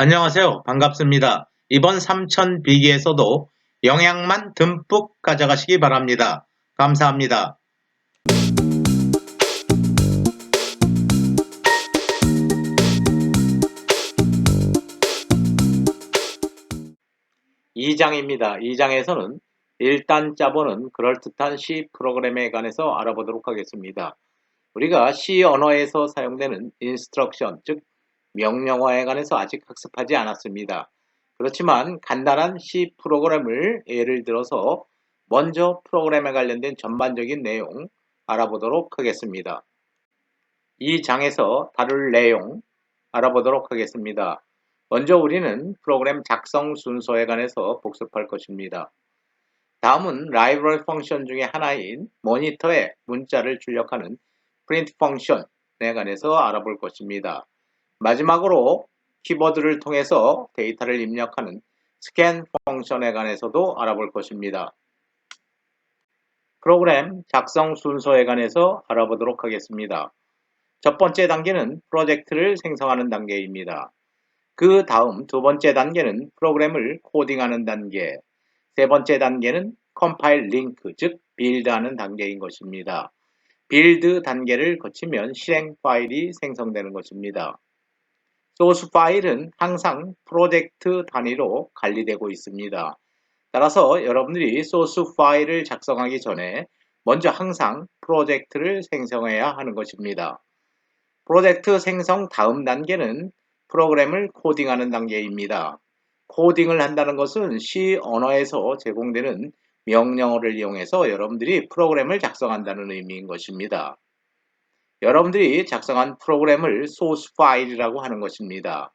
안녕하세요. 반갑습니다. 이번 삼천 비기에서도 영양만 듬뿍 가져가시기 바랍니다. 감사합니다. 2장입니다. 2장에서는 일단 짜보는 그럴듯한 C 프로그램에 관해서 알아보도록 하겠습니다. 우리가 C 언어에서 사용되는 인스트럭션, 즉 명령어에 관해서 아직 학습하지 않았습니다. 그렇지만 간단한 C 프로그램을 예를 들어서 먼저 프로그램에 관련된 전반적인 내용 알아보도록 하겠습니다. 이 장에서 다룰 내용 알아보도록 하겠습니다. 먼저 우리는 프로그램 작성 순서에 관해서 복습할 것입니다. 다음은 라이브러리 펑션 중에 하나인 모니터에 문자를 출력하는 프린트 펑션에 관해서 알아볼 것입니다. 마지막으로 키보드를 통해서 데이터를 입력하는 스캔 펑션에 관해서도 알아볼 것입니다. 프로그램 작성 순서에 관해서 알아보도록 하겠습니다. 첫 번째 단계는 프로젝트를 생성하는 단계입니다. 그 다음 두 번째 단계는 프로그램을 코딩하는 단계, 세 번째 단계는 컴파일 링크, 즉 빌드하는 단계인 것입니다. 빌드 단계를 거치면 실행 파일이 생성되는 것입니다. 소스 파일은 항상 프로젝트 단위로 관리되고 있습니다. 따라서 여러분들이 소스 파일을 작성하기 전에 먼저 항상 프로젝트를 생성해야 하는 것입니다. 프로젝트 생성 다음 단계는 프로그램을 코딩하는 단계입니다. 코딩을 한다는 것은 C 언어에서 제공되는 명령어를 이용해서 여러분들이 프로그램을 작성한다는 의미인 것입니다. 여러분들이 작성한 프로그램을 소스 파일이라고 하는 것입니다.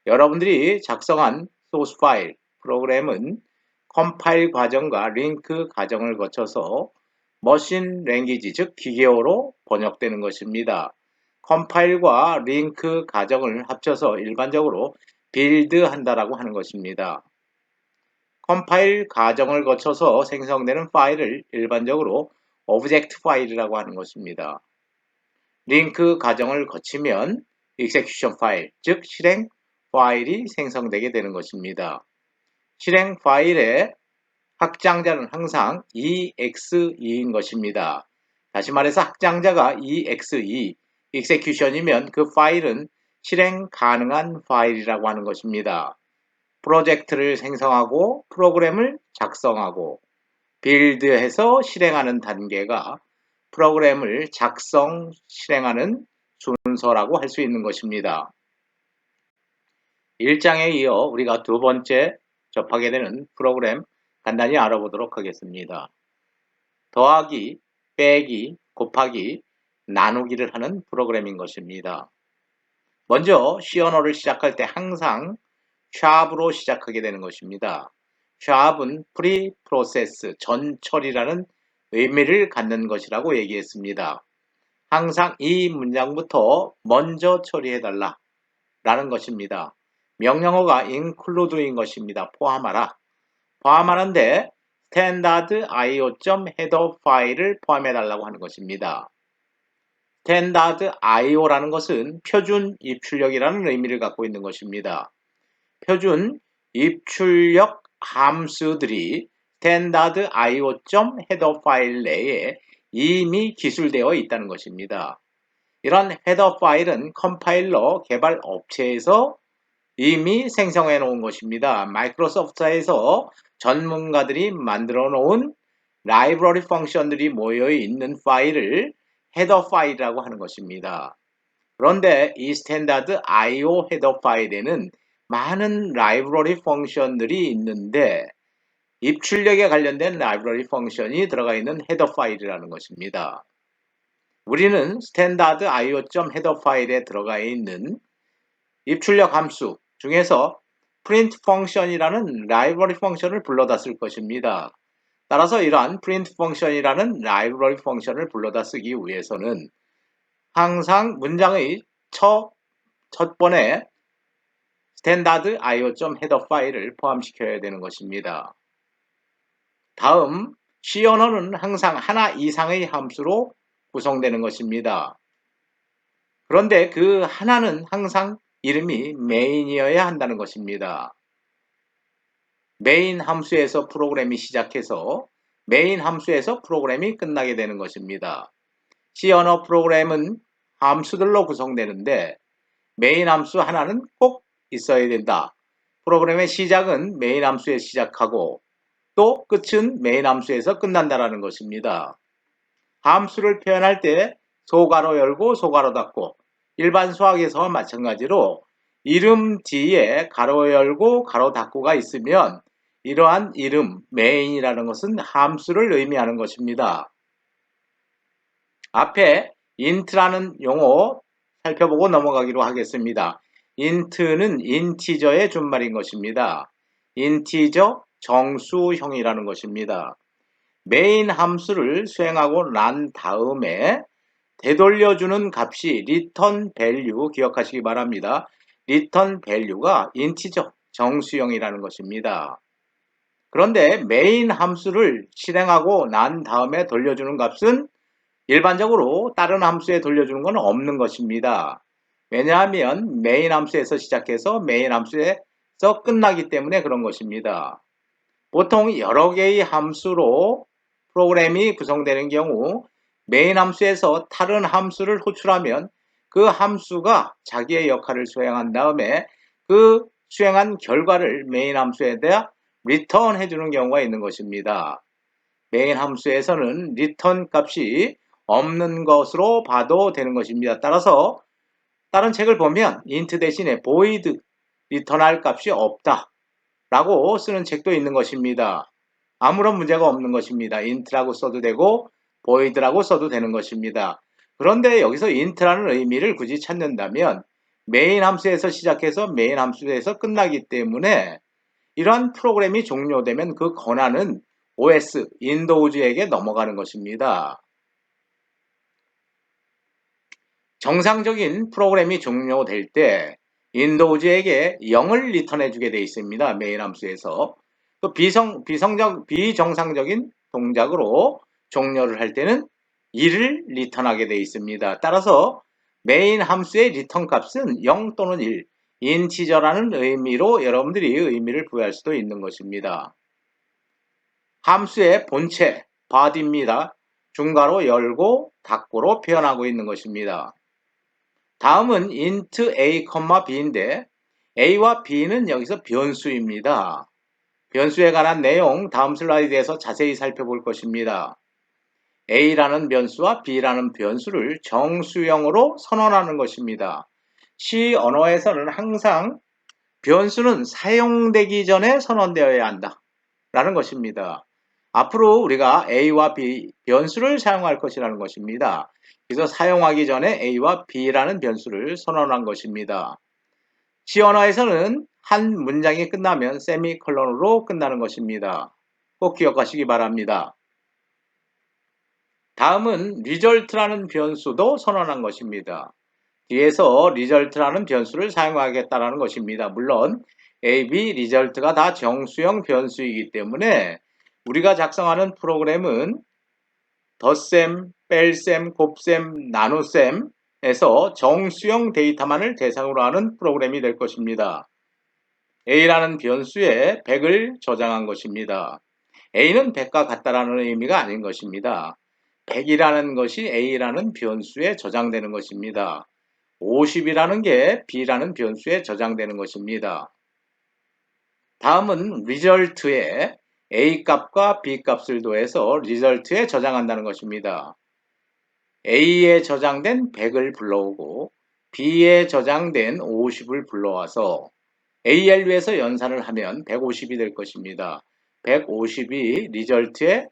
여러분들이 작성한 소스 파일, 프로그램은 컴파일 과정과 링크 과정을 거쳐서 머신 랭귀지, 즉 기계어로 번역되는 것입니다. 컴파일과 링크 과정을 합쳐서 일반적으로 빌드한다라고 하는 것입니다. 컴파일 과정을 거쳐서 생성되는 파일을 일반적으로 오브젝트 파일이라고 하는 것입니다. 링크 과정을 거치면 execution 파일, 즉 실행 파일이 생성되게 되는 것입니다. 실행 파일의 확장자는 항상 EXE인 것입니다. 다시 말해서 확장자가 EXE, execution이면 그 파일은 실행 가능한 파일이라고 하는 것입니다. 프로젝트를 생성하고 프로그램을 작성하고 빌드해서 실행하는 단계가 프로그램을 작성, 실행하는 순서라고 할 수 있는 것입니다. 1장에 이어 우리가 두 번째 접하게 되는 프로그램 간단히 알아보도록 하겠습니다. 더하기, 빼기, 곱하기, 나누기를 하는 프로그램인 것입니다. 먼저 C 언어를 시작할 때 항상 샵으로 시작하게 되는 것입니다. 샵은 프리프로세스, 전처리라는 의미를 갖는 것이라고 얘기했습니다. 항상 이 문장부터 먼저 처리해달라 라는 것입니다. 명령어가 include인 것입니다. 포함하라. 포함하는데 standard io.header 파일을 포함해달라고 하는 것입니다. standard io라는 것은 표준 입출력이라는 의미를 갖고 있는 것입니다. 표준 입출력 함수들이 standard io.header 파일 내에 이미 기술되어 있다는 것입니다. 이런 헤더 파일은 컴파일러 개발 업체에서 이미 생성해 놓은 것입니다. 마이크로소프트에서 전문가들이 만들어 놓은 라이브러리 펑션들이 모여 있는 파일을 헤더 파일이라고 하는 것입니다. 그런데 이 스탠다드 IO 헤더 파일에는 많은 라이브러리 펑션들이 있는데 입출력에 관련된 라이브러리 펑션이 들어가 있는 헤더 파일이라는 것입니다. 우리는 스탠다드 io.헤더 파일에 들어가 있는 입출력 함수 중에서 print 펑션이라는 라이브러리 펑션을 불러다 쓸 것입니다. 따라서 이러한 print 펑션이라는 라이브러리 펑션을 불러다 쓰기 위해서는 항상 문장의 첫 번에 스탠다드 io.헤더 파일을 포함시켜야 되는 것입니다. 다음 C 언어는 항상 하나 이상의 함수로 구성되는 것입니다. 그런데 그 하나는 항상 이름이 main이어야 한다는 것입니다. main 함수에서 프로그램이 시작해서 main 함수에서 프로그램이 끝나게 되는 것입니다. C 언어 프로그램은 함수들로 구성되는데 메인 함수 하나는 꼭 있어야 된다. 프로그램의 시작은 메인 함수에 시작하고 또 끝은 메인 함수에서 끝난다라는 것입니다. 함수를 표현할 때 소괄호 열고 소괄호 닫고 일반 수학에서와 마찬가지로 이름 뒤에 가로 열고 가로 닫고가 있으면 이러한 이름 main이라는 것은 함수를 의미하는 것입니다. 앞에 int라는 용어 살펴보고 넘어가기로 하겠습니다. int는 인티저의 준말인 것입니다. 인티저 정수형이라는 것입니다. 메인 함수를 수행하고 난 다음에 되돌려주는 값이 return value 기억하시기 바랍니다. return value가 인티저 정수형이라는 것입니다. 그런데 메인 함수를 실행하고 난 다음에 돌려주는 값은 일반적으로 다른 함수에 돌려주는 건 없는 것입니다. 왜냐하면 메인 함수에서 시작해서 메인 함수에서 끝나기 때문에 그런 것입니다. 보통 여러 개의 함수로 프로그램이 구성되는 경우 메인 함수에서 다른 함수를 호출하면 그 함수가 자기의 역할을 수행한 다음에 그 수행한 결과를 메인 함수에 대해 리턴 해주는 경우가 있는 것입니다. 메인 함수에서는 리턴 값이 없는 것으로 봐도 되는 것입니다. 따라서 다른 책을 보면 int 대신에 void 리턴할 값이 없다 라고 쓰는 책도 있는 것입니다. 아무런 문제가 없는 것입니다. int라고 써도 되고 void라고 써도 되는 것입니다. 그런데 여기서 int라는 의미를 굳이 찾는다면 메인 함수에서 시작해서 메인 함수에서 끝나기 때문에 이러한 프로그램이 종료되면 그 권한은 OS, 윈도우즈에게 넘어가는 것입니다. 정상적인 프로그램이 종료될 때 윈도우즈에게 0을 리턴해 주게 되어 있습니다. 메인 함수에서. 또 비정상적인 동작으로 종료를 할 때는 1을 리턴하게 되어 있습니다. 따라서 메인 함수의 리턴 값은 0 또는 1, 인티저라는 의미로 여러분들이 의미를 부여할 수도 있는 것입니다. 함수의 본체, body입니다. 중괄호 열고 닫고로 표현하고 있는 것입니다. 다음은 int a, b인데 a와 b는 여기서 변수입니다. 변수에 관한 내용 다음 슬라이드에서 자세히 살펴볼 것입니다. a라는 변수와 b라는 변수를 정수형으로 선언하는 것입니다. C 언어에서는 항상 변수는 사용되기 전에 선언되어야 한다 라는 것입니다. 앞으로 우리가 a와 b 변수를 사용할 것이라는 것입니다. 그래서 사용하기 전에 a와 b라는 변수를 선언한 것입니다. C 언어에서는 한 문장이 끝나면 세미콜론으로 끝나는 것입니다. 꼭 기억하시기 바랍니다. 다음은 result라는 변수도 선언한 것입니다. 뒤에서 result라는 변수를 사용하겠다는 것입니다. 물론 A, B, result가 다 정수형 변수이기 때문에 우리가 작성하는 프로그램은 덧셈, 뺄셈, 곱셈, 나눗셈에서 정수형 데이터만을 대상으로 하는 프로그램이 될 것입니다. A라는 변수에 100을 저장한 것입니다. A는 100과 같다라는 의미가 아닌 것입니다. 100이라는 것이 A라는 변수에 저장되는 것입니다. 50이라는 게 B라는 변수에 저장되는 것입니다. 다음은 result에 A 값과 B 값을 더해서 result에 저장한다는 것입니다. A에 저장된 100을 불러오고 B에 저장된 50을 불러와서 ALU에서 연산을 하면 150이 될 것입니다. 150이 result에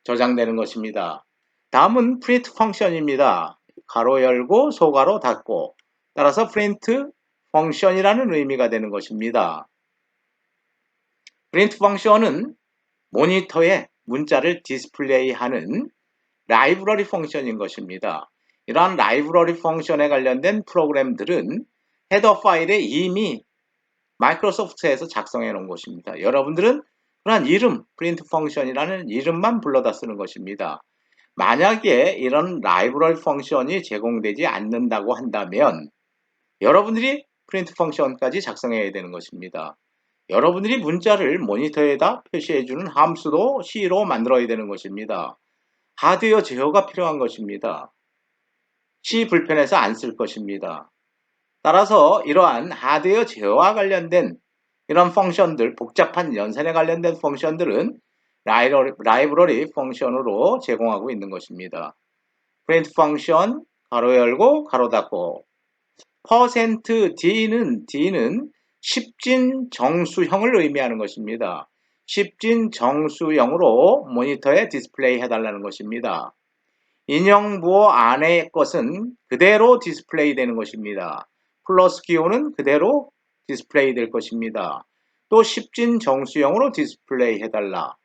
저장되는 것입니다. 다음은 print 펑션입니다. 가로 열고 소가로 닫고 따라서 print 펑션이라는 의미가 되는 것입니다. print 펑션은 모니터에 문자를 디스플레이하는 라이브러리 펑션인 것입니다. 이러한 라이브러리 펑션에 관련된 프로그램들은 헤더 파일에 이미 마이크로소프트에서 작성해 놓은 것입니다. 여러분들은 그러한 이름, print 펑션이라는 이름만 불러다 쓰는 것입니다. 만약에 이런 라이브러리 펑션이 제공되지 않는다고 한다면 여러분들이 프린트 펑션까지 작성해야 되는 것입니다. 여러분들이 문자를 모니터에다 표시해주는 함수도 C로 만들어야 되는 것입니다. 하드웨어 제어가 필요한 것입니다. C 불편해서 안 쓸 것입니다. 따라서 이러한 하드웨어 제어와 관련된 이런 펑션들, 복잡한 연산에 관련된 펑션들은 라이브러리 펑션으로 제공하고 있는 것입니다. 프린트 펑션 가로 열고 가로 닫고 %D는 십진 정수형을 의미하는 것입니다. 십진 정수형으로 모니터에 디스플레이 해달라는 것입니다. 인형부호 안의 것은 그대로 디스플레이 되는 것입니다. 플러스 기호는 그대로 디스플레이 될 것입니다. 또 십진 정수형으로 디스플레이 해달라.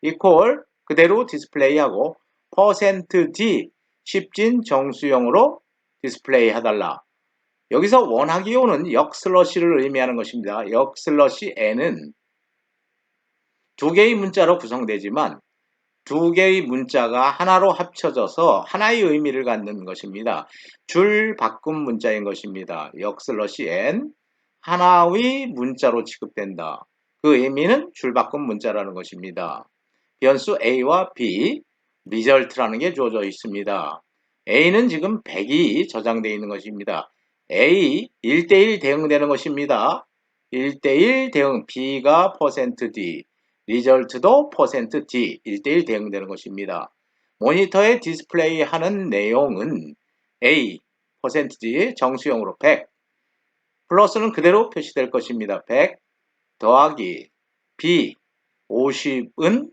이퀄 그대로 디스플레이하고 %D 십진 정수형으로 디스플레이 해달라. 여기서 원화기호는 역슬러시를 의미하는 것입니다. 역슬러시 n은 두 개의 문자로 구성되지만 두 개의 문자가 하나로 합쳐져서 하나의 의미를 갖는 것입니다. 줄 바꿈 문자인 것입니다. 역슬러시 n 하나의 문자로 취급된다. 그 의미는 줄 바꿈 문자라는 것입니다. 변수 a와 b 리절트라는 게 주어져 있습니다. a는 지금 100이 저장되어 있는 것입니다. A 1대1 대응되는 것입니다. 1대1 대응 B가 %D 리절트도 %D 1대1 대응되는 것입니다. 모니터에 디스플레이 하는 내용은 A %D 정수형으로 100 플러스는 그대로 표시될 것입니다. 100 더하기 B 50은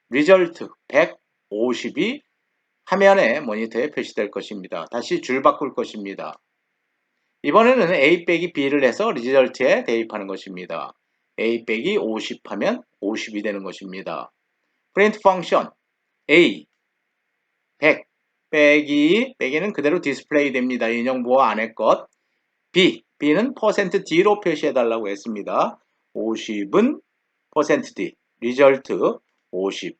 리절트 150이 화면에 모니터에 표시될 것입니다. 다시 줄 바꿀 것입니다. 이번에는 A 빼기 B를 해서 리절트에 대입하는 것입니다. A 빼기 50 하면 50이 되는 것입니다. 프린트 펑션 A 100 빼기는 그대로 디스플레이 됩니다. 인형부호 안의 것 B는 %D로 표시해 달라고 했습니다. 50은 %D 리절트 50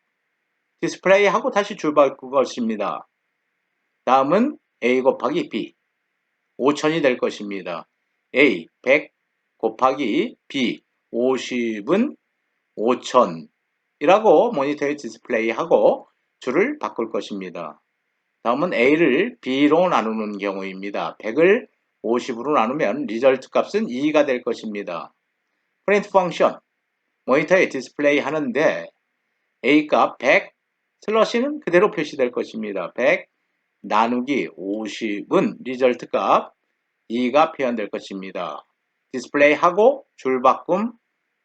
디스플레이 하고 다시 줄 바꿀 것입니다. 다음은 A 곱하기 B 5000이 될 것입니다. A 100 곱하기 B 50은 5000이라고 모니터에 디스플레이하고 줄을 바꿀 것입니다. 다음은 A를 B로 나누는 경우입니다. 100을 50으로 나누면 리절트 값은 2가 될 것입니다. 프린트 펑션 모니터에 디스플레이 하는데 A값 100 슬러시는 그대로 표시될 것입니다. 100 나누기 50은 리절트 값 2가 표현될 것입니다. 디스플레이 하고 줄 바꿈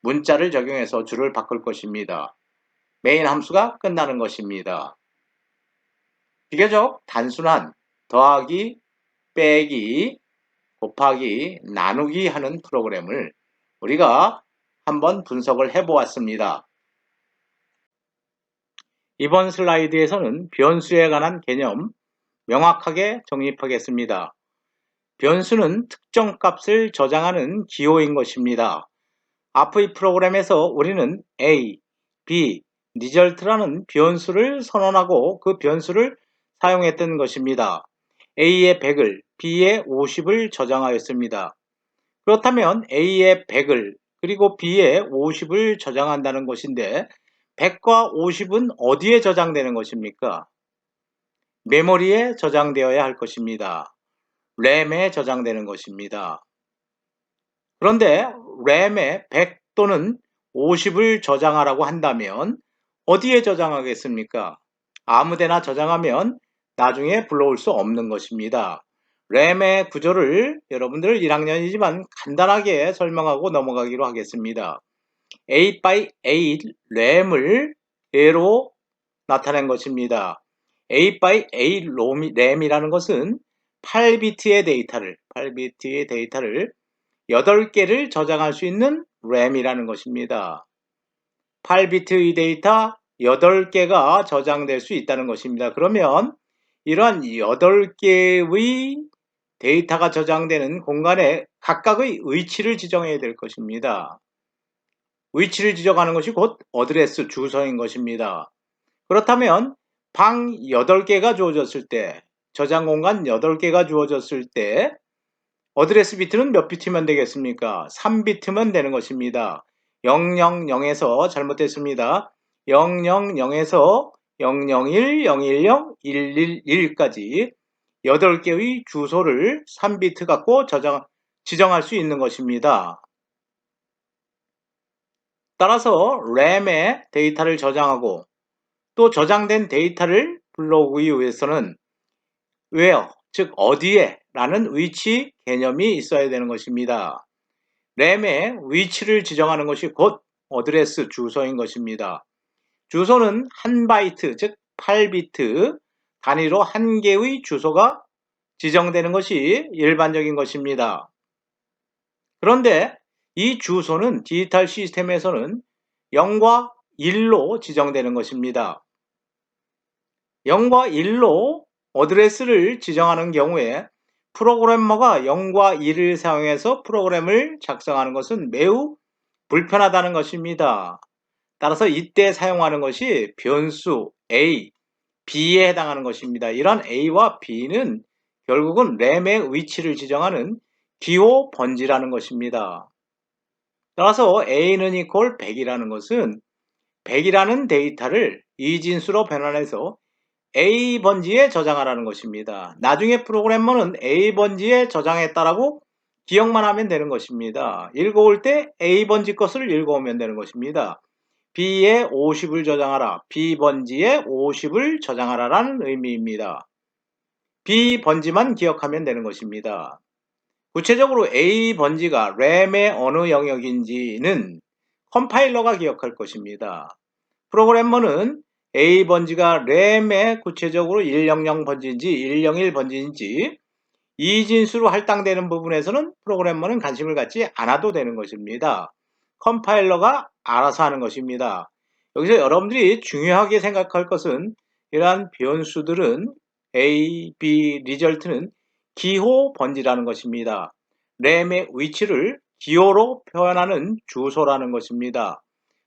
문자를 적용해서 줄을 바꿀 것입니다. 메인 함수가 끝나는 것입니다. 비교적 단순한 더하기, 빼기, 곱하기, 나누기 하는 프로그램을 우리가 한번 분석을 해보았습니다. 이번 슬라이드에서는 변수에 관한 개념 명확하게 정립하겠습니다. 변수는 특정 값을 저장하는 기호인 것입니다. 앞의 프로그램에서 우리는 A, B, 리절트라는 변수를 선언하고 그 변수를 사용했던 것입니다. A의 100을, B의 50을 저장하였습니다. 그렇다면 A의 100을 그리고 B의 50을 저장한다는 것인데 100과 50은 어디에 저장되는 것입니까? 메모리에 저장되어야 할 것입니다. 램에 저장되는 것입니다. 그런데 램에 100 또는 50을 저장하라고 한다면 어디에 저장하겠습니까? 아무데나 저장하면 나중에 불러올 수 없는 것입니다. 램의 구조를 여러분들 1학년이지만 간단하게 설명하고 넘어가기로 하겠습니다. 8x8 램을 예로 나타낸 것입니다. 8x8 램이라는 것은 8비트의 데이터를 8개를 저장할 수 있는 램이라는 것입니다. 8비트의 데이터 8개가 저장될 수 있다는 것입니다. 그러면 이러한 8개의 데이터가 저장되는 공간에 각각의 위치를 지정해야 될 것입니다. 위치를 지정하는 것이 곧 어드레스 주소인 것입니다. 그렇다면 방 8개가 주어졌을 때, 저장 공간 8개가 주어졌을 때 어드레스 비트는 몇 비트면 되겠습니까? 3비트면 되는 것입니다. 000에서 잘못됐습니다. 000에서 001, 010, 111까지 8개의 주소를 3비트 갖고 지정할 수 있는 것입니다. 따라서 램에 데이터를 저장하고 또 저장된 데이터를 불러오기 위해서는 where, 즉 어디에 라는 위치 개념이 있어야 되는 것입니다. 램의 위치를 지정하는 것이 곧 어드레스 주소인 것입니다. 주소는 한 바이트, 즉 8비트 단위로 한 개의 주소가 지정되는 것이 일반적인 것입니다. 그런데 이 주소는 디지털 시스템에서는 0과 1로 지정되는 것입니다. 0과 1로 어드레스를 지정하는 경우에 프로그래머가 0과 1을 사용해서 프로그램을 작성하는 것은 매우 불편하다는 것입니다. 따라서 이때 사용하는 것이 변수 A, B에 해당하는 것입니다. 이런 A와 B는 결국은 램의 위치를 지정하는 기호 번지라는 것입니다. 따라서 A는 equal 100이라는 것은 100이라는 데이터를 이진수로 변환해서 A 번지에 저장하라는 것입니다. 나중에 프로그래머는 A 번지에 저장했다라고 기억만 하면 되는 것입니다. 읽어올 때 A 번지 것을 읽어오면 되는 것입니다. B에 50을 저장하라, B 번지에 50을 저장하라 라는 의미입니다. B 번지만 기억하면 되는 것입니다. 구체적으로 A 번지가 램의 어느 영역인지는 컴파일러가 기억할 것입니다. 프로그래머는 A 번지가 램의 구체적으로 100 번지인지 101 번지인지 이진수로 할당되는 부분에서는 프로그래머는 관심을 갖지 않아도 되는 것입니다. 컴파일러가 알아서 하는 것입니다. 여기서 여러분들이 중요하게 생각할 것은 이러한 변수들은 A, B, 리절트는 기호 번지라는 것입니다. 램의 위치를 기호로 표현하는 주소라는 것입니다.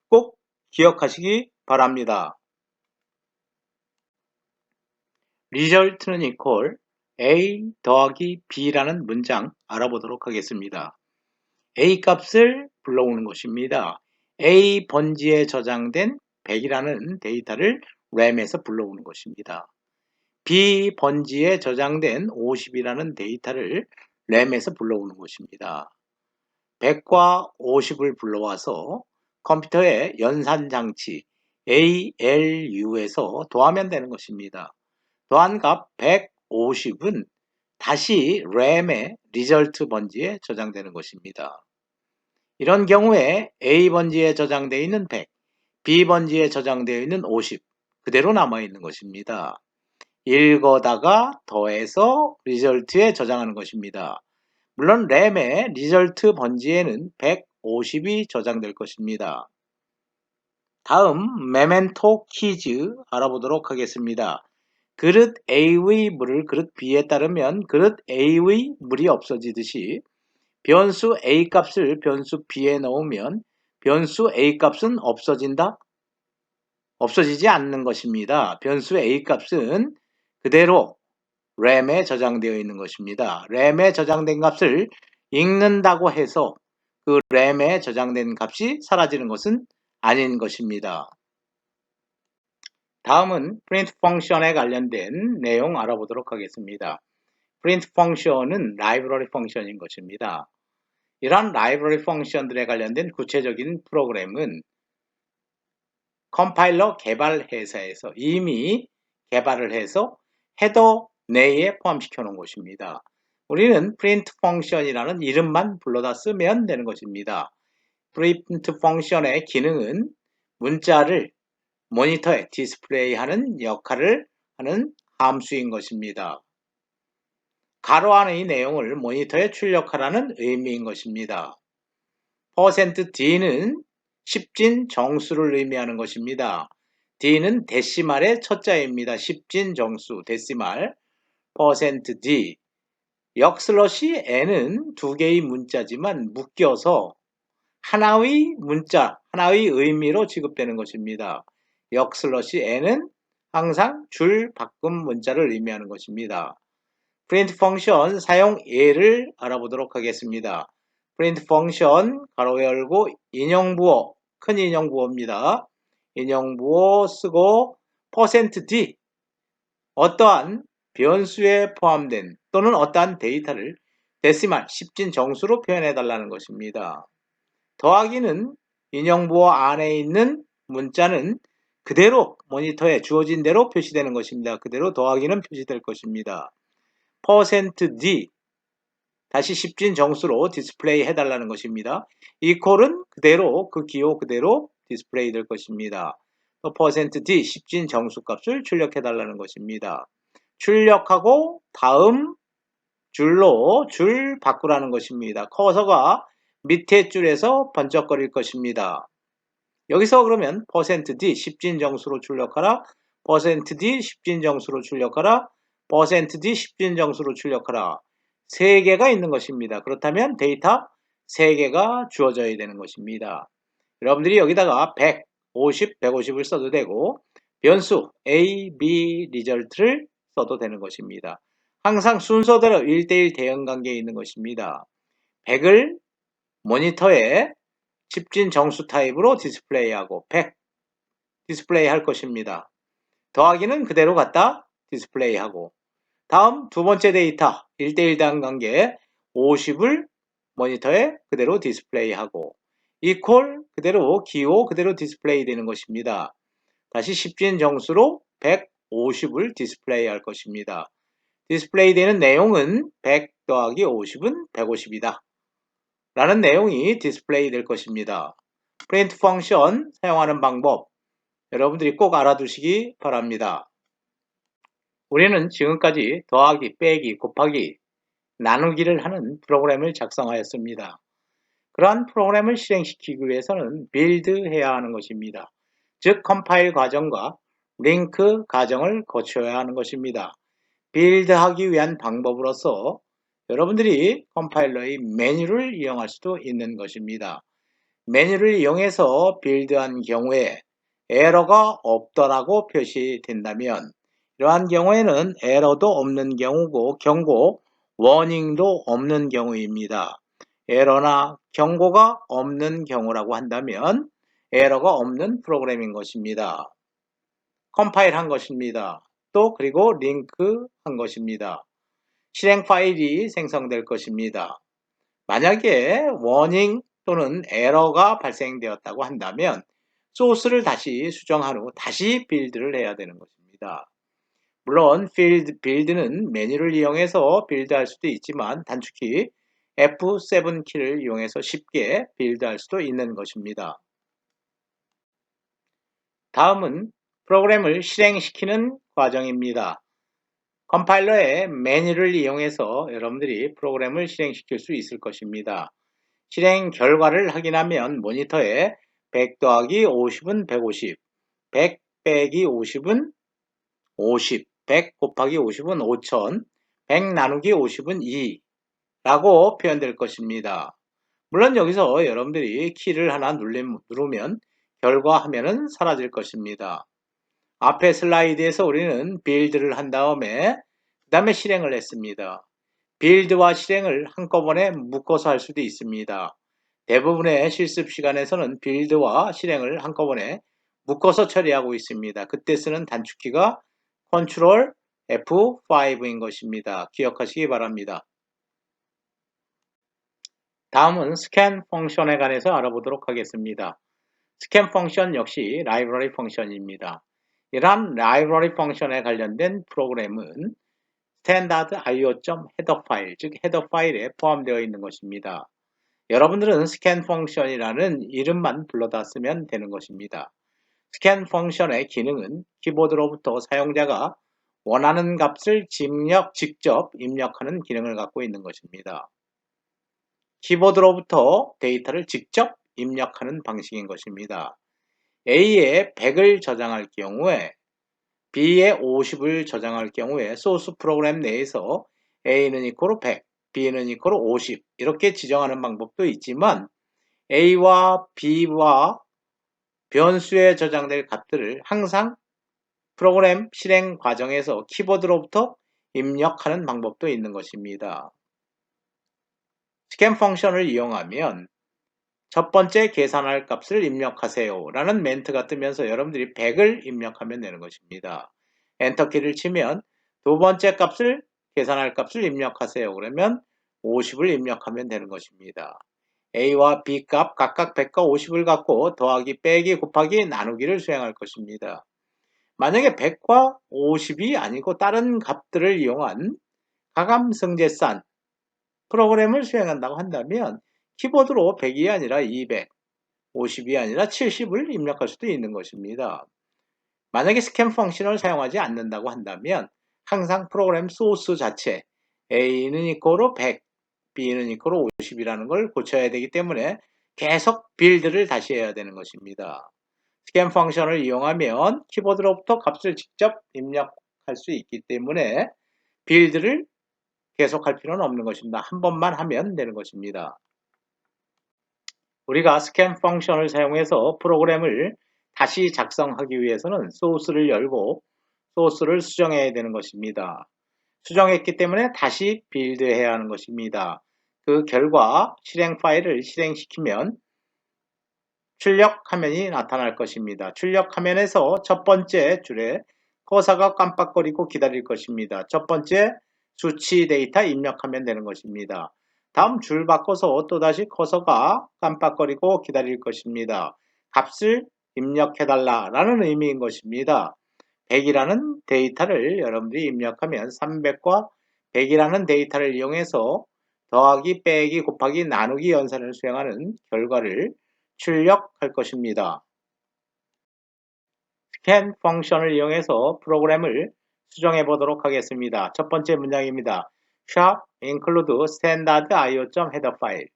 꼭 기억하시기 바랍니다. 리절트는 equal A 더하기 B라는 문장 알아보도록 하겠습니다. A 값을 불러오는 것입니다. A 번지에 저장된 100이라는 데이터를 램에서 불러오는 것입니다. B 번지에 저장된 50이라는 데이터를 램에서 불러오는 것입니다. 100과 50을 불러와서 컴퓨터의 연산장치 ALU에서 더하면 되는 것입니다. 더한 값 150은 다시 램의 리절트 번지에 저장되는 것입니다. 이런 경우에 A 번지에 저장되어 있는 100, B 번지에 저장되어 있는 50 그대로 남아 있는 것입니다. 읽어다가 더해서 리절트에 저장하는 것입니다. 물론 램의 리절트 번지에는 150이 저장될 것입니다. 다음 메멘토 키즈 알아보도록 하겠습니다. 그릇 A의 물을 그릇 B에 따르면 그릇 A의 물이 없어지듯이 변수 A 값을 변수 B에 넣으면 변수 A 값은 없어진다? 없어지지 않는 것입니다. 변수 A 값은 그대로 램에 저장되어 있는 것입니다. 램에 저장된 값을 읽는다고 해서 그 램에 저장된 값이 사라지는 것은 아닌 것입니다. 다음은 print 펑션에 관련된 내용 알아보도록 하겠습니다. print 펑션은 라이브러리 펑션인 것입니다. 이러한 라이브러리 펑션들에 관련된 구체적인 프로그램은 컴파일러 개발 회사에서 이미 개발을 해서 헤더 내에 포함시켜 놓은 것입니다. 우리는 print 펑션이라는 이름만 불러다 쓰면 되는 것입니다. print 펑션의 기능은 문자를 모니터에 디스플레이하는 역할을 하는 함수인 것입니다. 가로 안의 내용을 모니터에 출력하라는 의미인 것입니다. %d는 십진 정수를 의미하는 것입니다. d는 데시말의 첫자입니다. 십진 정수, 데시말, %d. 역슬러시 n은 두 개의 문자지만 묶여서 하나의 문자, 하나의 의미로 취급되는 것입니다. 역슬러시 n은 항상 줄 바꿈 문자를 의미하는 것입니다. print 펑션 사용 예를 알아보도록 하겠습니다. print 펑션 가로 열고 인용부호, 큰 인용부호입니다. 인용부호 쓰고 %d 어떠한 변수에 포함된 또는 어떠한 데이터를 데시말, 십진 정수로 표현해 달라는 것입니다. 더하기는 인용부호 안에 있는 문자는 그대로 모니터에 주어진 대로 표시되는 것입니다. 그대로 더하기는 표시될 것입니다. %d 다시 십진 정수로 디스플레이 해달라는 것입니다. 이퀄은 그대로 그 기호 그대로 디스플레이 될 것입니다. %d 십진 정수 값을 출력해달라는 것입니다. 출력하고 다음 줄로 줄 바꾸라는 것입니다. 커서가 밑에 줄에서 번쩍거릴 것입니다. 여기서 그러면 %d 십진 정수로 출력하라, %d 십진 정수로 출력하라, %d 십진 정수로 출력하라. 3개가 있는 것입니다. 그렇다면 데이터 3개가 주어져야 되는 것입니다. 여러분들이 여기다가 100, 50, 150을 써도 되고 변수 A, B, 리절트를 써도 되는 것입니다. 항상 순서대로 1대1 대응 관계에 있는 것입니다. 100을 모니터에 십진 정수 타입으로 디스플레이하고 100 디스플레이 할 것입니다. 더하기는 그대로 갖다 디스플레이하고 다음 두 번째 데이터 1대1 대응 관계 50을 모니터에 그대로 디스플레이하고 이퀄 그대로 기호 그대로 디스플레이 되는 것입니다. 다시 십진 정수로 150을 디스플레이 할 것입니다. 디스플레이 되는 내용은 100 더하기 50은 150이다. 라는 내용이 디스플레이 될 것입니다. print 펑션 사용하는 방법 여러분들이 꼭 알아두시기 바랍니다. 우리는 지금까지 더하기, 빼기, 곱하기, 나누기를 하는 프로그램을 작성하였습니다. 그러한 프로그램을 실행시키기 위해서는 빌드해야 하는 것입니다. 즉 컴파일 과정과 링크 과정을 거쳐야 하는 것입니다. 빌드하기 위한 방법으로서 여러분들이 컴파일러의 메뉴를 이용할 수도 있는 것입니다. 메뉴를 이용해서 빌드한 경우에 에러가 없더라고 표시된다면 이러한 경우에는 에러도 없는 경우고 경고, 워닝도 없는 경우입니다. 에러나 경고가 없는 경우라고 한다면 에러가 없는 프로그램인 것입니다. 컴파일 한 것입니다. 또 그리고 링크 한 것입니다. 실행 파일이 생성될 것입니다. 만약에 워닝 또는 에러가 발생되었다고 한다면 소스를 다시 수정한 후 다시 빌드를 해야 되는 것입니다. 물론 빌드는 메뉴를 이용해서 빌드할 수도 있지만 단축키 F7 키를 이용해서 쉽게 빌드할 수도 있는 것입니다. 다음은 프로그램을 실행시키는 과정입니다. 컴파일러의 메뉴를 이용해서 여러분들이 프로그램을 실행시킬 수 있을 것입니다. 실행 결과를 확인하면 모니터에 100 더하기 50은 150, 100 빼기 50은 50, 100 곱하기 50은 5000, 100 나누기 50은 2 라고 표현될 것입니다. 물론 여기서 여러분들이 키를 하나 누르면 결과 화면은 사라질 것입니다. 앞에 슬라이드에서 우리는 빌드를 한 다음에 그 다음에 실행을 했습니다. 빌드와 실행을 한꺼번에 묶어서 할 수도 있습니다. 대부분의 실습 시간에서는 빌드와 실행을 한꺼번에 묶어서 처리하고 있습니다. 그때 쓰는 단축키가 Ctrl F5인 것입니다. 기억하시기 바랍니다. 다음은 scan 펑션에 관해서 알아보도록 하겠습니다. scan 펑션 역시 라이브러리 펑션입니다. 이러한 라이브러리 펑션에 관련된 프로그램은 스탠다드 io.header 파일, 즉 헤더 파일에 포함되어 있는 것입니다. 여러분들은 scan 펑션이라는 이름만 불러다 쓰면 되는 것입니다. scan 펑션의 기능은 키보드로부터 사용자가 원하는 값을 직접 입력하는 기능을 갖고 있는 것입니다. 키보드로부터 데이터를 직접 입력하는 방식인 것입니다. A에 100을 저장할 경우에 B에 50을 저장할 경우에 소스 프로그램 내에서 A는 이퀄 100, B는 이퀄 50 이렇게 지정하는 방법도 있지만 A와 B와 변수에 저장될 값들을 항상 프로그램 실행 과정에서 키보드로부터 입력하는 방법도 있는 것입니다. 스캔 펑션을 이용하면 첫 번째 계산할 값을 입력하세요 라는 멘트가 뜨면서 여러분들이 100을 입력하면 되는 것입니다. 엔터키를 치면 두 번째 값을 계산할 값을 입력하세요 그러면 50을 입력하면 되는 것입니다. A와 B 값 각각 100과 50을 갖고 더하기 빼기 곱하기 나누기를 수행할 것입니다. 만약에 100과 50이 아니고 다른 값들을 이용한 가감성제산 프로그램을 수행한다고 한다면 키보드로 100이 아니라 200, 50이 아니라 70을 입력할 수도 있는 것입니다. 만약에 스캔 펑션을 사용하지 않는다고 한다면 항상 프로그램 소스 자체 A는 이코로 100, B는 이코로 50이라는 걸 고쳐야 되기 때문에 계속 빌드를 다시 해야 되는 것입니다. 스캔 펑션을 이용하면 키보드로부터 값을 직접 입력할 수 있기 때문에 빌드를 계속할 필요는 없는 것입니다. 한 번만 하면 되는 것입니다. 우리가 스캔 펑션을 사용해서 프로그램을 다시 작성하기 위해서는 소스를 열고 소스를 수정해야 되는 것입니다. 수정했기 때문에 다시 빌드해야 하는 것입니다. 그 결과 실행 파일을 실행시키면 출력 화면이 나타날 것입니다. 출력 화면에서 첫 번째 줄에 커서가 깜빡거리고 기다릴 것입니다. 첫 번째 수치 데이터 입력하면 되는 것입니다. 다음 줄 바꿔서 또다시 커서가 깜빡거리고 기다릴 것입니다. 값을 입력해달라 라는 의미인 것입니다. 100이라는 데이터를 여러분들이 입력하면 300과 100이라는 데이터를 이용해서 더하기, 빼기, 곱하기, 나누기 연산을 수행하는 결과를 출력할 것입니다. 스캔 펑션을 이용해서 프로그램을 수정해 보도록 하겠습니다. 첫 번째 문장입니다. shop include standard io.header 파일.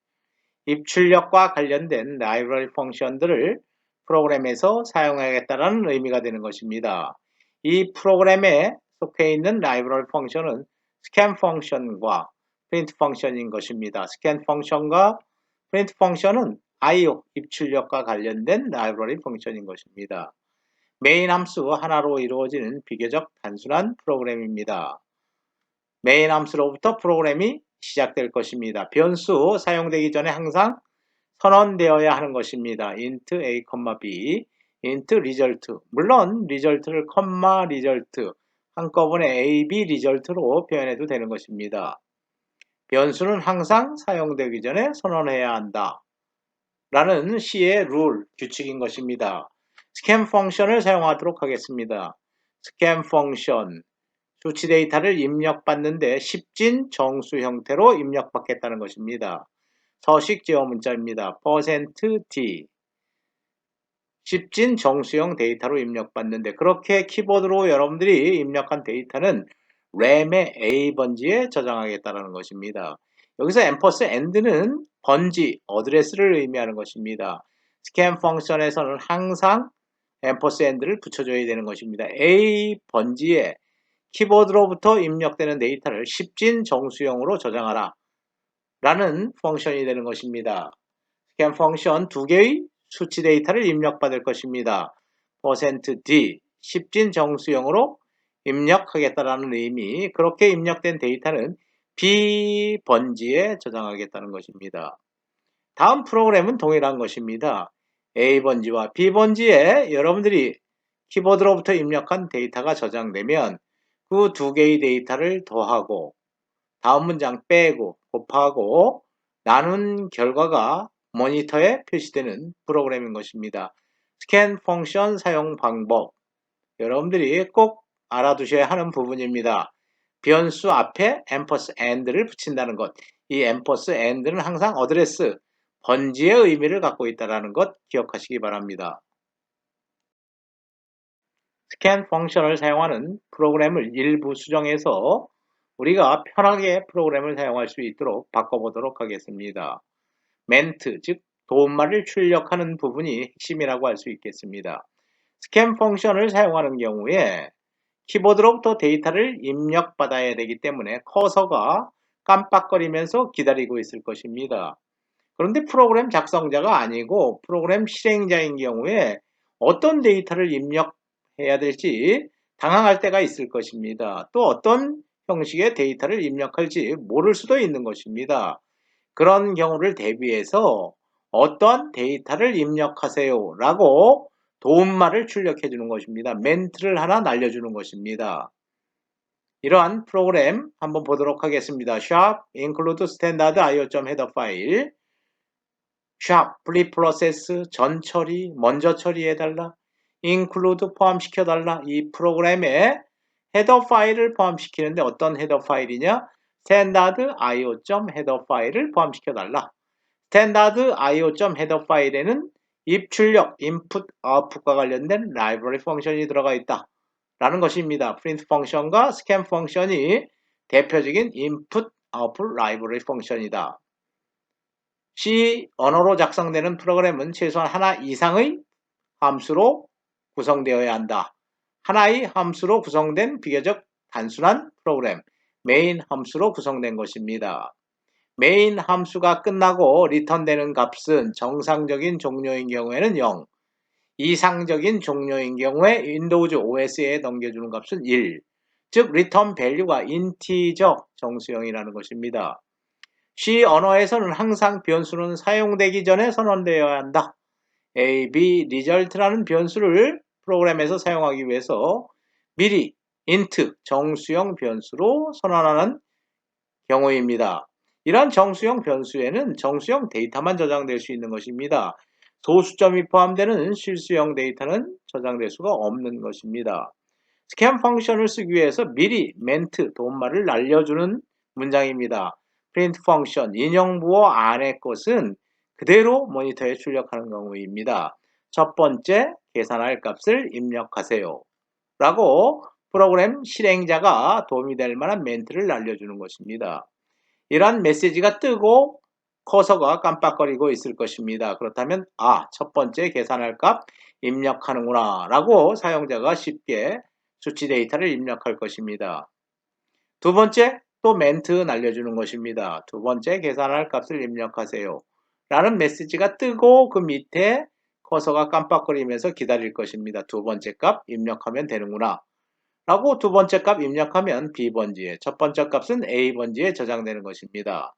입출력과 관련된 라이브러리 펑션들을 프로그램에서 사용하겠다는 의미가 되는 것입니다. 이 프로그램에 속해 있는 라이브러리 펑션은 스캔 펑션과 프린트 펑션인 것입니다. 스캔 펑션과 프린트 펑션은 IO, 입출력과 관련된 라이브러리 펑션인 것입니다. 메인 함수 하나로 이루어지는 비교적 단순한 프로그램입니다. 메인 함수로부터 프로그램이 시작될 것입니다. 변수 사용되기 전에 항상 선언되어야 하는 것입니다. int a, b, int result. 물론 result를 result 한꺼번에 a, b result로 표현해도 되는 것입니다. 변수는 항상 사용되기 전에 선언해야 한다. 라는 C의 룰, 규칙인 것입니다. 스캔 펑션을 사용하도록 하겠습니다. 스캔 펑션, 수치 데이터를 입력받는데 10진 정수 형태로 입력받겠다는 것입니다. 서식 제어 문자입니다. %d 10진 정수형 데이터로 입력받는데 그렇게 키보드로 여러분들이 입력한 데이터는 램의 A 번지에 저장하겠다는 것입니다. 여기서 &는 번지, 어드레스를 의미하는 것입니다. 스캔 펑션에서는 항상 &를 붙여줘야 되는 것입니다. A 번지에 키보드로부터 입력되는 데이터를 10진 정수형으로 저장하라 라는 펑션이 되는 것입니다. 스캔 펑션 두 개의 수치 데이터를 입력받을 것입니다. %d 10진 정수형으로 입력하겠다라는 의미, 그렇게 입력된 데이터는 B 번지에 저장하겠다는 것입니다. 다음 프로그램은 동일한 것입니다. A 번지와 B 번지에 여러분들이 키보드로부터 입력한 데이터가 저장되면 그 두 개의 데이터를 더하고 다음 문장 빼고 곱하고 나눈 결과가 모니터에 표시되는 프로그램인 것입니다. 스캔 펑션 사용 방법, 여러분들이 꼭 알아두셔야 하는 부분입니다. 변수 앞에 &를 붙인다는 것, 이 &는 항상 어드레스, 번지의 의미를 갖고 있다는 것 기억하시기 바랍니다. 스캔 펑션을 사용하는 프로그램을 일부 수정해서 우리가 편하게 프로그램을 사용할 수 있도록 바꿔보도록 하겠습니다. 멘트, 즉 도움말을 출력하는 부분이 핵심이라고 할 수 있겠습니다. 스캔 펑션을 사용하는 경우에 키보드로부터 데이터를 입력받아야 되기 때문에 커서가 깜빡거리면서 기다리고 있을 것입니다. 그런데 프로그램 작성자가 아니고 프로그램 실행자인 경우에 어떤 데이터를 입력해야 될지 당황할 때가 있을 것입니다. 또 어떤 형식의 데이터를 입력할지 모를 수도 있는 것입니다. 그런 경우를 대비해서 어떤 데이터를 입력하세요 라고 도움말을 출력해 주는 것입니다. 멘트를 하나 날려주는 것입니다. 이러한 프로그램 한번 보도록 하겠습니다. sharp include standard io.header 파일 sharp preprocess 전 처리 먼저 처리해달라 include 포함시켜달라. 이 프로그램에 헤더 파일을 포함시키는데 어떤 헤더 파일이냐? standard io.header 파일을 포함시켜달라. standard io.header 파일에는 입출력, input, output과 관련된 라이브러리 펑션이 들어가 있다 라는 것입니다. print 펑션과 scan 펑션이 대표적인 input, output 라이브러리 펑션이다. C 언어로 작성되는 프로그램은 최소한 하나 이상의 함수로 구성되어야 한다. 하나의 함수로 구성된 비교적 단순한 프로그램, 메인 함수로 구성된 것입니다. 메인 함수가 끝나고 리턴되는 값은 정상적인 종료인 경우에는 0, 이상적인 종료인 경우에 윈도우즈 OS에 넘겨주는 값은 1, 즉 리턴 밸류가 인티저 정수형이라는 것입니다. C 언어에서는 항상 변수는 사용되기 전에 선언되어야 한다. A, B, result라는 변수를 프로그램에서 사용하기 위해서 미리 int 정수형 변수로 선언하는 경우입니다. 이러한 정수형 변수에는 정수형 데이터만 저장될 수 있는 것입니다. 소수점이 포함되는 실수형 데이터는 저장될 수가 없는 것입니다. 스캔 펑션을 쓰기 위해서 미리 멘트 도움말을 날려주는 문장입니다. print 펑션 인용부호 안의 것은 그대로 모니터에 출력하는 경우입니다. 첫 번째 계산할 값을 입력하세요 라고 프로그램 실행자가 도움이 될 만한 멘트를 날려주는 것입니다. 이러한 메시지가 뜨고 커서가 깜빡거리고 있을 것입니다. 그렇다면 첫 번째 계산할 값 입력하는구나 라고 사용자가 쉽게 수치 데이터를 입력할 것입니다. 두 번째 또 멘트 날려주는 것입니다. 두 번째 계산할 값을 입력하세요 라는 메시지가 뜨고 그 밑에 커서가 깜빡거리면서 기다릴 것입니다. 두 번째 값 입력하면 되는구나 라고 두 번째 값 입력하면 B번지에, 첫 번째 값은 A번지에 저장되는 것입니다.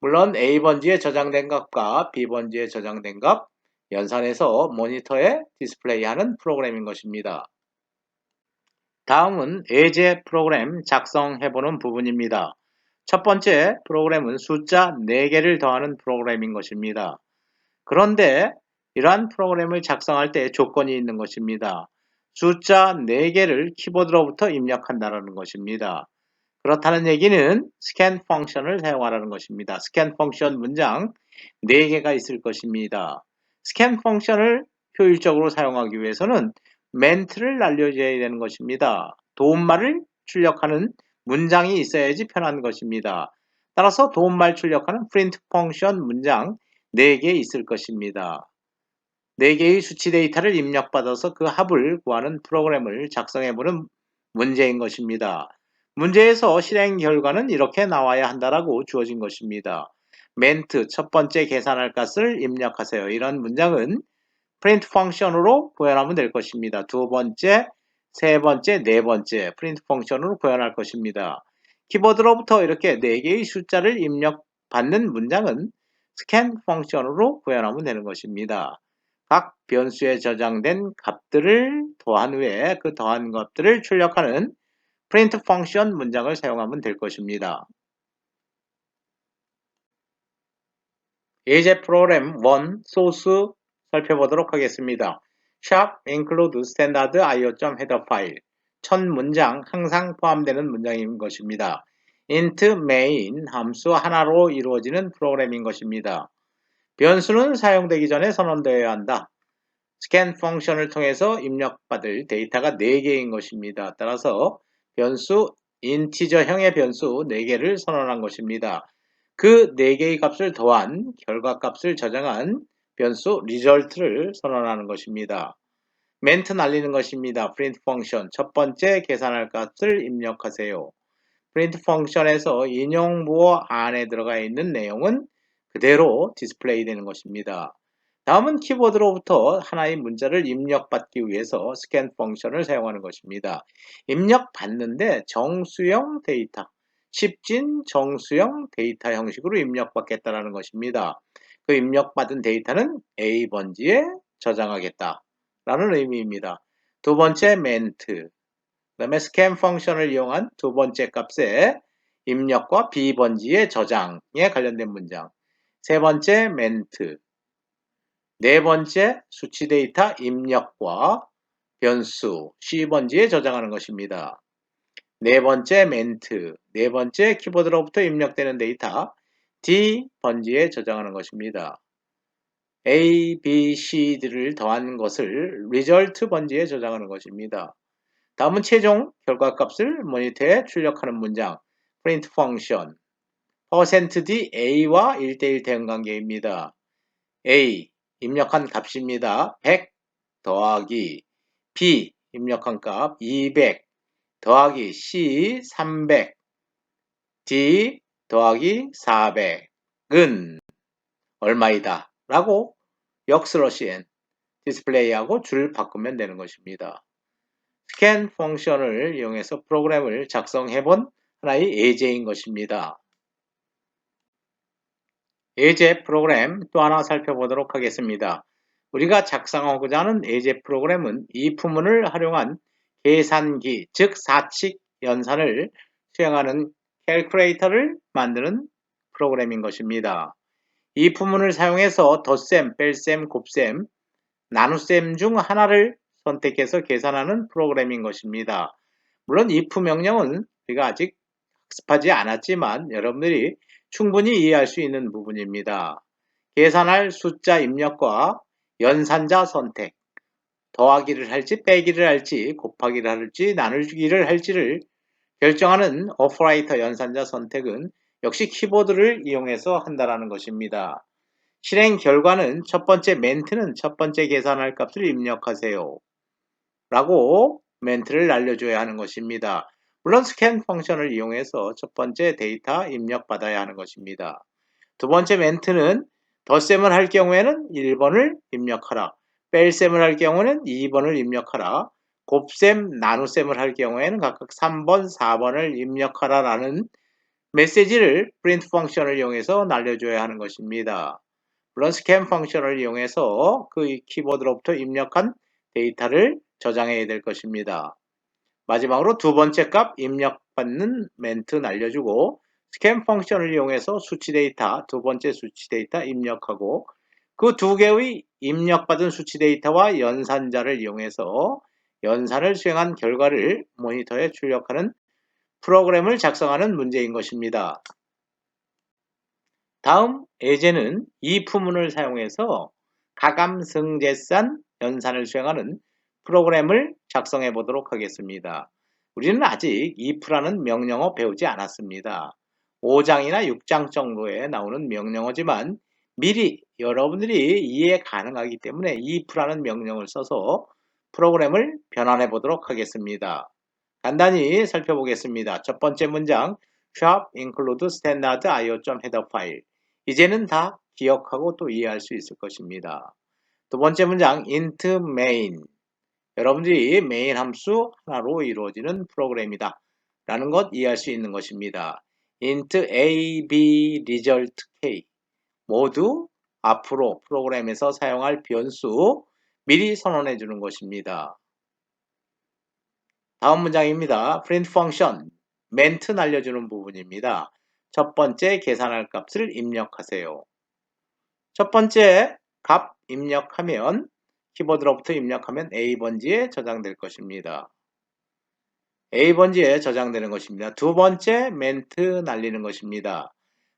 물론 A번지에 저장된 값과 B번지에 저장된 값 연산해서 모니터에 디스플레이하는 프로그램인 것입니다. 다음은 예제 프로그램 작성해보는 부분입니다. 첫 번째 프로그램은 숫자 4개를 더하는 프로그램인 것입니다. 그런데 이러한 프로그램을 작성할 때 조건이 있는 것입니다. 숫자 4개를 키보드로부터 입력한다는 것입니다. 그렇다는 얘기는 scan 펑션을 사용하라는 것입니다. scan 펑션 문장 4개가 있을 것입니다. scan 펑션을 효율적으로 사용하기 위해서는 멘트를 날려줘야 되는 것입니다. 도움말을 출력하는 문장이 있어야지 편한 것입니다. 따라서 도움말 출력하는 print 펑션 문장 4개 있을 것입니다. 4개의 수치 데이터를 입력받아서 그 합을 구하는 프로그램을 작성해보는 문제인 것입니다. 문제에서 실행 결과는 이렇게 나와야 한다라고 주어진 것입니다. 멘트 첫 번째 계산할 값을 입력하세요. 이런 문장은 print 펑션으로 구현하면 될 것입니다. 두 번째, 세 번째, 네 번째 print 펑션으로 구현할 것입니다. 키보드로부터 이렇게 4개의 숫자를 입력받는 문장은 scan 펑션으로 구현하면 되는 것입니다. 각 변수에 저장된 값들을 더한 후에 그 더한 값들을 출력하는 print 펑션 문장을 사용하면 될 것입니다. 예제 프로그램 1 소스 살펴보도록 하겠습니다. sharp include standard io.header 파일 첫 문장 항상 포함되는 문장인 것입니다. int main 함수 하나로 이루어지는 프로그램인 것입니다. 변수는 사용되기 전에 선언되어야 한다. scan 펑션을 통해서 입력받을 데이터가 4개인 것입니다. 따라서 변수 인티저형의 변수 4개를 선언한 것입니다. 그 4개의 값을 더한 결과값을 저장한 변수 result를 선언하는 것입니다. 멘트 날리는 것입니다. print 펑션 첫 번째 계산할 값을 입력하세요. print 펑션에서 인용부호 안에 들어가 있는 내용은 그대로 디스플레이 되는 것입니다. 다음은 키보드로부터 하나의 문자를 입력받기 위해서 스캔 펑션을 사용하는 것입니다. 입력받는데 정수형 데이터, 10진 정수형 데이터 형식으로 입력받겠다는 것입니다. 그 입력받은 데이터는 A 번지에 저장하겠다라는 의미입니다. 두 번째 멘트, 그다음에 스캔 펑션을 이용한 두 번째 값의 입력과 B 번지의 저장에 관련된 문장. 세 번째 멘트, 네 번째 수치 데이터 입력과 변수 C 번지에 저장하는 것입니다. 네 번째 멘트, 네 번째 키보드로부터 입력되는 데이터 D 번지에 저장하는 것입니다. A, B, C들을 더한 것을 result 번지에 저장하는 것입니다. 다음은 최종 결과값을 모니터에 출력하는 문장 print function %d A와 1:1 대응관계입니다. A 입력한 값입니다. 100 더하기 B 입력한 값 200 더하기 C 300 D 더하기 400은 얼마이다 라고 역슬러시 디스플레이하고 줄 바꾸면 되는 것입니다. 스캔 펑션을 이용해서 프로그램을 작성해 본 하나의 예제인 것입니다. 예제 프로그램 또 하나 살펴보도록 하겠습니다. 우리가 작성하고자 하는 예제 프로그램은 이 부문을 활용한 계산기, 즉 사칙 연산을 수행하는 캘큘레이터를 만드는 프로그램인 것입니다. 이 부문을 사용해서 덧셈, 뺄셈, 곱셈, 나눗셈 중 하나를 선택해서 계산하는 프로그램인 것입니다. 물론 if 명령은 우리가 아직 학습하지 않았지만 여러분들이 충분히 이해할 수 있는 부분입니다. 계산할 숫자 입력과 연산자 선택, 더하기를 할지 빼기를 할지 곱하기를 할지 나누기를 할지를 결정하는 오퍼레이터 연산자 선택은 역시 키보드를 이용해서 한다는 것입니다. 실행 결과는 첫 번째 멘트는 첫 번째 계산할 값을 입력하세요 라고 멘트를 날려줘야 하는 것입니다. 물론 스캔 펑션을 이용해서 첫 번째 데이터 입력받아야 하는 것입니다. 두 번째 멘트는 덧셈을 할 경우에는 1번을 입력하라. 뺄셈을 할 경우는 2번을 입력하라. 곱셈, 나눗셈을 할 경우에는 각각 3번, 4번을 입력하라 라는 메시지를 print 펑션을 이용해서 날려줘야 하는 것입니다. 물론 스캔 펑션을 이용해서 그 키보드로부터 입력한 데이터를 저장해야 될 것입니다. 마지막으로 두 번째 값 입력받는 멘트 날려주고 스캔 펑션을 이용해서 수치 데이터, 두 번째 수치 데이터 입력하고 그 두 개의 입력받은 수치 데이터와 연산자를 이용해서 연산을 수행한 결과를 모니터에 출력하는 프로그램을 작성하는 문제인 것입니다. 다음 예제는 이 부문을 사용해서 가감승제산 연산을 수행하는 프로그램을 작성해 보도록 하겠습니다. 우리는 아직 if라는 명령어 배우지 않았습니다. 5장이나 6장 정도에 나오는 명령어지만 미리 여러분들이 이해 가능하기 때문에 if라는 명령을 써서 프로그램을 변환해 보도록 하겠습니다. 간단히 살펴보겠습니다. 첫 번째 문장 shop include standard io.header 파일 이제는 다 기억하고 또 이해할 수 있을 것입니다. 두 번째 문장 int main 여러분들이 메인 함수 하나로 이루어지는 프로그램이다 라는 것 이해할 수 있는 것입니다. int a, b, result k 모두 앞으로 프로그램에서 사용할 변수 미리 선언해 주는 것입니다. 다음 문장입니다. print function 멘트 날려주는 부분입니다. 첫 번째 계산할 값을 입력하세요. 첫 번째 값 입력하면 키보드로부터 입력하면 A번지에 저장될 것입니다. A번지에 저장되는 것입니다. 두 번째 멘트 날리는 것입니다.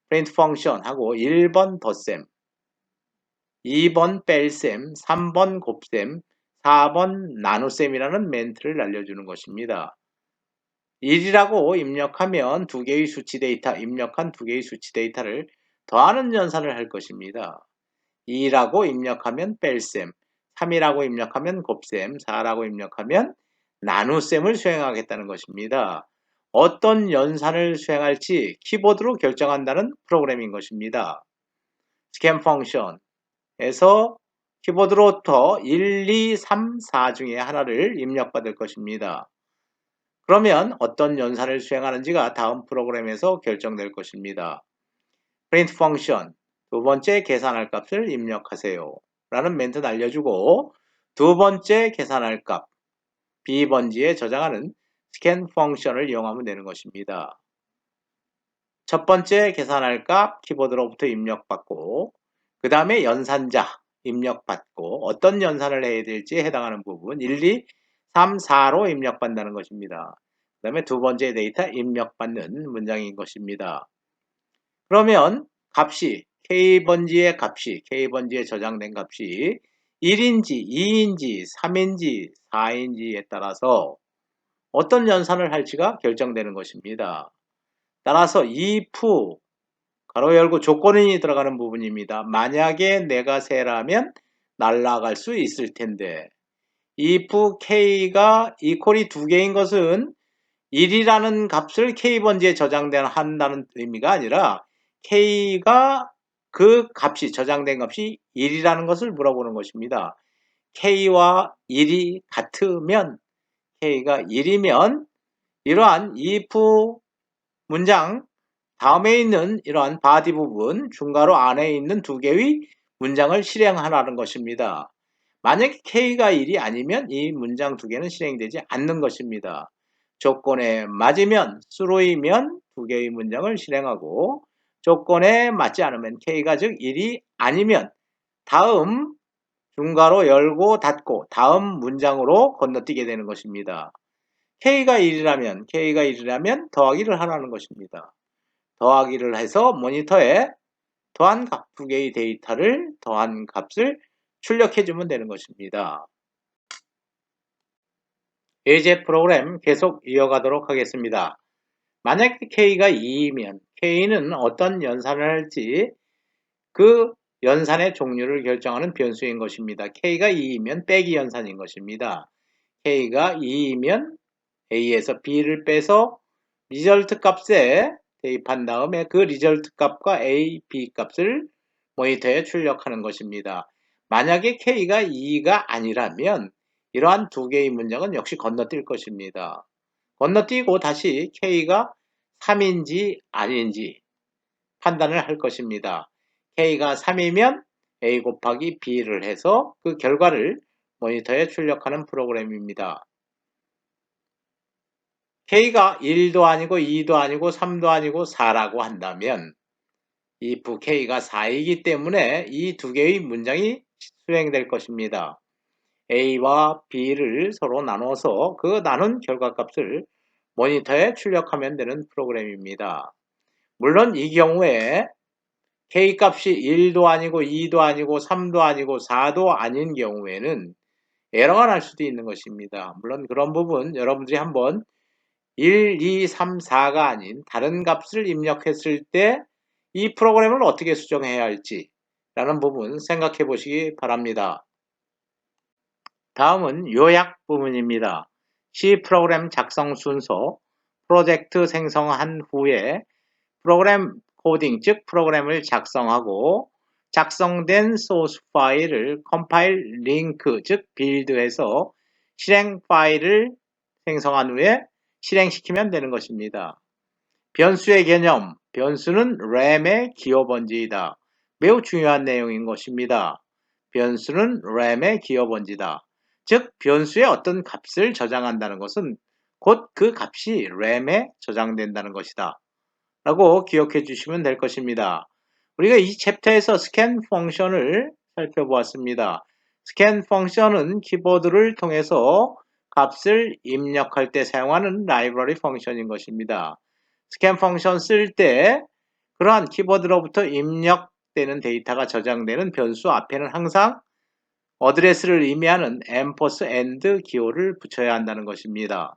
print function 하고 1번 덧셈, 2번 뺄셈, 3번 곱셈, 4번 나눗셈이라는 멘트를 날려주는 것입니다. 1이라고 입력하면 두 개의 수치 데이터, 입력한 두 개의 수치 데이터를 더하는 연산을 할 것입니다. 2라고 입력하면 뺄셈, 3이라고 입력하면 곱셈, 4라고 입력하면 나눗셈을 수행하겠다는 것입니다. 어떤 연산을 수행할지 키보드로 결정한다는 프로그램인 것입니다. 스캔 펑션에서 키보드로부터 1, 2, 3, 4 중에 하나를 입력받을 것입니다. 그러면 어떤 연산을 수행하는지가 다음 프로그램에서 결정될 것입니다. print function, 두 번째 계산할 값을 입력하세요 라는 멘트는 알려주고, 두 번째 계산할 값, B번지에 저장하는 scan 펑션을 이용하면 되는 것입니다. 첫 번째 계산할 값 키보드로부터 입력받고, 그 다음에 연산자 입력받고, 어떤 연산을 해야 될지 해당하는 부분 1, 2, 3, 4로 입력받는다는 것입니다. 그 다음에 두 번째 데이터 입력받는 문장인 것입니다. 그러면 값이 K번지의 값이 K번지에 저장된 값이 1인지 2인지 3인지 4인지에 따라서 어떤 연산을 할지가 결정되는 것입니다. 따라서 if 가로 열고 조건이 들어가는 부분입니다. 만약에 내가 세라면 날아갈 수 있을 텐데, if k가 equal이 두 개인 것은 1이라는 값을 k번지에 한다는 의미가 아니라 k가 그 값이 저장된 값이 1이라는 것을 물어보는 것입니다. k와 1이 같으면, k가 1이면 이러한 if 문장 다음에 있는 이러한 body 부분 중괄호 안에 있는 두 개의 문장을 실행하라는 것입니다. 만약에 k가 1이 아니면 이 문장 두 개는 실행되지 않는 것입니다. 조건에 맞으면 true이면 두 개의 문장을 실행하고, 조건에 맞지 않으면 k가 즉 1이 아니면 다음 중괄호 열고 닫고 다음 문장으로 건너뛰게 되는 것입니다. k가 1이라면 더하기를 하라는 것입니다. 더하기를 해서 모니터에 더한 값 두 개의 데이터를 더한 값을 출력해 주면 되는 것입니다. 이제 프로그램 계속 이어가도록 하겠습니다. 만약에 k가 2이면 k는 어떤 연산을 할지 그 연산의 종류를 결정하는 변수인 것입니다. k가 2이면 빼기 연산인 것입니다. k가 2이면 a에서 b를 빼서 리절트 값에 대입한 다음에 그 리절트 값과 a, b 값을 모니터에 출력하는 것입니다. 만약에 k가 2가 아니라면 이러한 두 개의 문장은 역시 건너뛸 것입니다. 건너뛰고 다시 k가 3인지 아닌지 판단을 할 것입니다. k가 3이면 a 곱하기 b를 해서 그 결과를 모니터에 출력하는 프로그램입니다. k가 1도 아니고 2도 아니고 3도 아니고 4라고 한다면 if k가 4이기 때문에 이 두 개의 문장이 수행될 것입니다. a와 b를 서로 나눠서 그 나눈 결과값을 모니터에 출력하면 되는 프로그램입니다. 물론 이 경우에 k값이 1도 아니고 2도 아니고 3도 아니고 4도 아닌 경우에는 에러가 날 수도 있는 것입니다. 물론 그런 부분 여러분들이 한번 1, 2, 3, 4가 아닌 다른 값을 입력했을 때 이 프로그램을 어떻게 수정해야 할지 라는 부분 생각해 보시기 바랍니다. 다음은 요약 부분입니다. C 프로그램 작성 순서, 프로젝트 생성한 후에 프로그램 코딩 즉 프로그램을 작성하고 작성된 소스 파일을 컴파일 링크 즉 빌드해서 실행 파일을 생성한 후에 실행시키면 되는 것입니다. 변수의 개념, 변수는 램의 기어번지이다. 매우 중요한 내용인 것입니다. 변수는 램의 기어번지다. 즉 변수의 어떤 값을 저장한다는 것은 곧 그 값이 램에 저장된다는 것이다 라고 기억해 주시면 될 것입니다. 우리가 이 챕터에서 scan 펑션을 살펴보았습니다. scan 펑션은 키보드를 통해서 값을 입력할 때 사용하는 라이브러리 펑션인 것입니다. scan 펑션 쓸 때 그러한 키보드로부터 입력되는 데이터가 저장되는 변수 앞에는 항상 어드레스를 의미하는 앰퍼스 앤드 기호를 붙여야 한다는 것입니다.